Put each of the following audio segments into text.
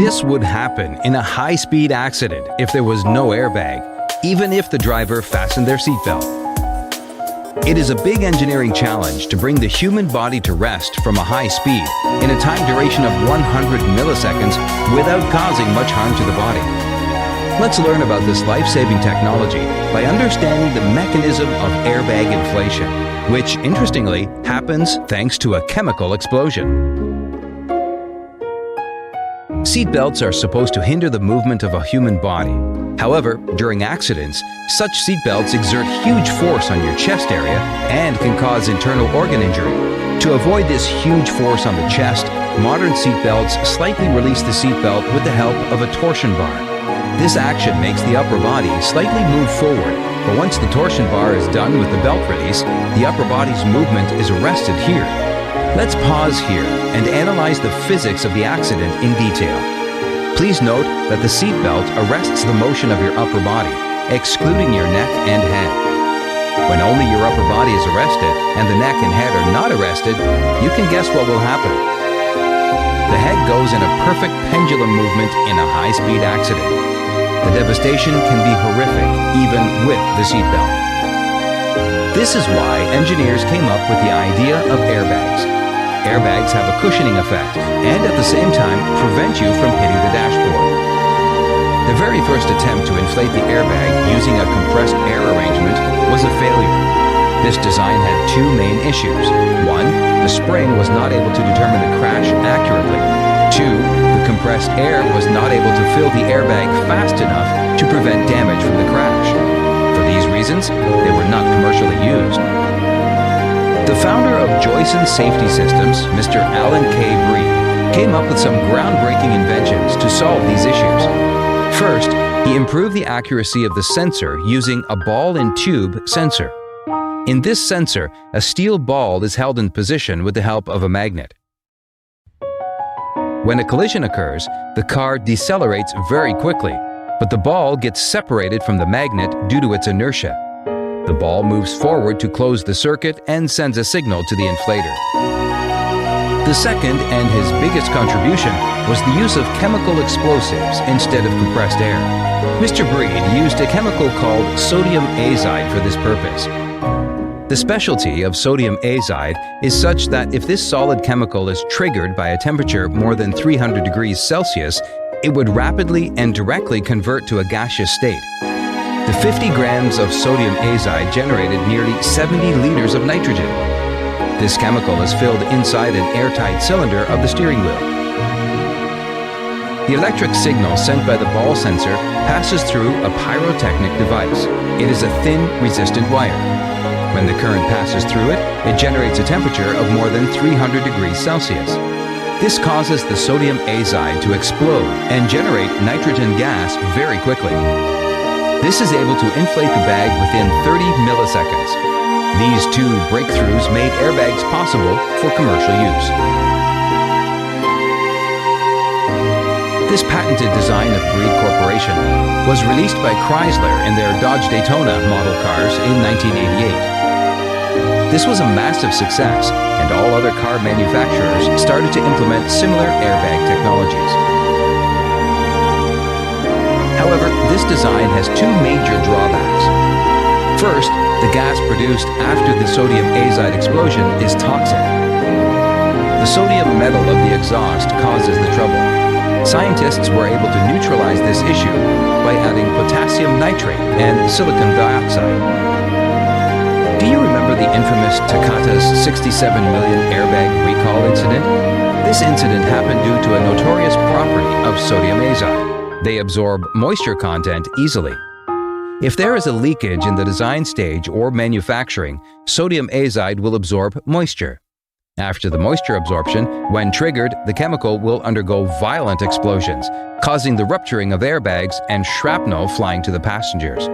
This would happen in a high-speed accident if there was no airbag, even if the driver fastened their seatbelt. It is a big engineering challenge to bring the human body to rest from a high speed in a time duration of 100 milliseconds without causing much harm to the body. Let's learn about this life-saving technology by understanding the mechanism of airbag inflation, which, interestingly, happens thanks to a chemical explosion. Seatbelts are supposed to hinder the movement of a human body. However, during accidents, such seatbelts exert huge force on your chest area and can cause internal organ injury. To avoid this huge force on the chest, modern seatbelts slightly release the seatbelt with the help of a torsion bar. This action makes the upper body slightly move forward, but once the torsion bar is done with the belt release, the upper body's movement is arrested here. Let's pause here and analyze the physics of the accident in detail. Please note that the seatbelt arrests the motion of your upper body, excluding your neck and head. When only your upper body is arrested and the neck and head are not arrested, you can guess what will happen. The head goes in a perfect pendulum movement in a high-speed accident. The devastation can be horrific, even with the seatbelt. This is why engineers came up with the idea of airbags. Airbags have a cushioning effect and at the same time prevent you from hitting the dashboard. The very first attempt to inflate the airbag using a compressed air arrangement was a failure. This design had two main issues. One, the spring was not able to determine the crash accurately. Two, the compressed air was not able to fill the airbag fast enough to prevent damage from the crash. For these reasons, they were not commercially used. The founder of Joyson Safety Systems, Mr. Alan K. Breed, came up with some groundbreaking inventions to solve these issues. First, he improved the accuracy of the sensor using a ball-and-tube sensor. In this sensor, a steel ball is held in position with the help of a magnet. When a collision occurs, the car decelerates very quickly, but the ball gets separated from the magnet due to its inertia. The ball moves forward to close the circuit and sends a signal to the inflator. The second and his biggest contribution was the use of chemical explosives instead of compressed air. Mr. Breed used a chemical called sodium azide for this purpose. The specialty of sodium azide is such that if this solid chemical is triggered by a temperature more than 300 degrees Celsius, it would rapidly and directly convert to a gaseous state. The 50 grams of sodium azide generated nearly 70 liters of nitrogen. This chemical is filled inside an airtight cylinder of the steering wheel. The electric signal sent by the ball sensor passes through a pyrotechnic device. It is a thin, resistant wire. When the current passes through it, it generates a temperature of more than 300 degrees Celsius. This causes the sodium azide to explode and generate nitrogen gas very quickly. This is able to inflate the bag within 30 milliseconds. These two breakthroughs made airbags possible for commercial use. This patented design of Breed Corporation was released by Chrysler in their Dodge Daytona model cars in 1988. This was a massive success, and all other car manufacturers started to implement similar airbag technologies. However, this design has two major drawbacks. First, the gas produced after the sodium azide explosion is toxic. The sodium metal of the exhaust causes the trouble. Scientists were able to neutralize this issue by adding potassium nitrate and silicon dioxide. Do you remember the infamous Takata's 67 million airbag recall incident? This incident happened due to a notorious property of sodium azide. They absorb moisture content easily. If there is a leakage in the design stage or manufacturing, sodium azide will absorb moisture. After the moisture absorption, when triggered, the chemical will undergo violent explosions, causing the rupturing of airbags and shrapnel flying to the passengers.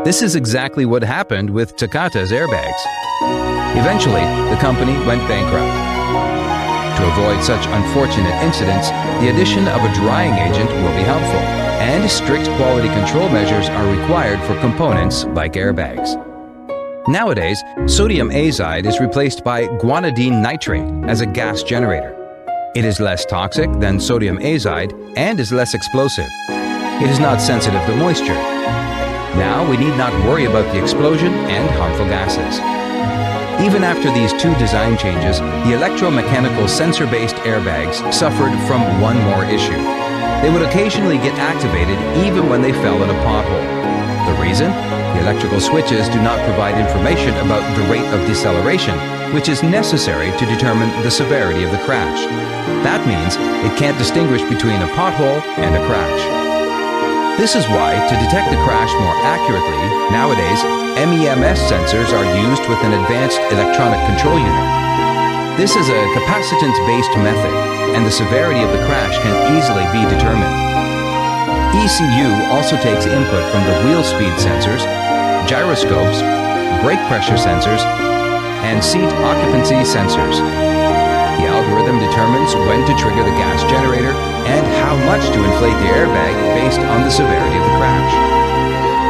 This is exactly what happened with Takata's airbags. Eventually, the company went bankrupt. To avoid such unfortunate incidents, the addition of a drying agent will be helpful, and strict quality control measures are required for components like airbags. Nowadays, sodium azide is replaced by guanidine nitrate as a gas generator. It is less toxic than sodium azide and is less explosive. It is not sensitive to moisture. Now we need not worry about the explosion and harmful gases. Even after these two design changes, the electromechanical sensor-based airbags suffered from one more issue. They would occasionally get activated even when they fell in a pothole. The reason? The electrical switches do not provide information about the rate of deceleration, which is necessary to determine the severity of the crash. That means it can't distinguish between a pothole and a crash. This is why, to detect the crash more accurately, nowadays, MEMS sensors are used with an advanced electronic control unit. This is a capacitance-based method, and the severity of the crash can easily be determined. ECU also takes input from the wheel speed sensors, gyroscopes, brake pressure sensors, and seat occupancy sensors. The algorithm determines when to trigger the gas generator and how much to inflate the airbag based on the severity of the crash.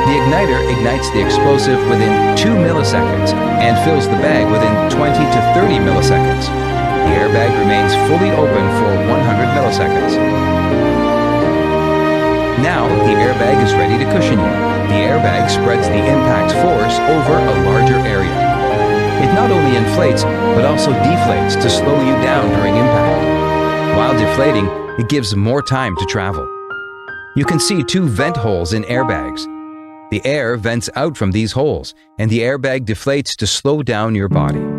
The igniter ignites the explosive within 2 milliseconds and fills the bag within 20 to 30 milliseconds. The airbag remains fully open for 100 milliseconds. Now, the airbag is ready to cushion you. The airbag spreads the impact force over a larger area. It not only inflates, but also deflates to slow you down during impact. While deflating, it gives more time to travel. You can see two vent holes in airbags. The air vents out from these holes, and the airbag deflates to slow down your body.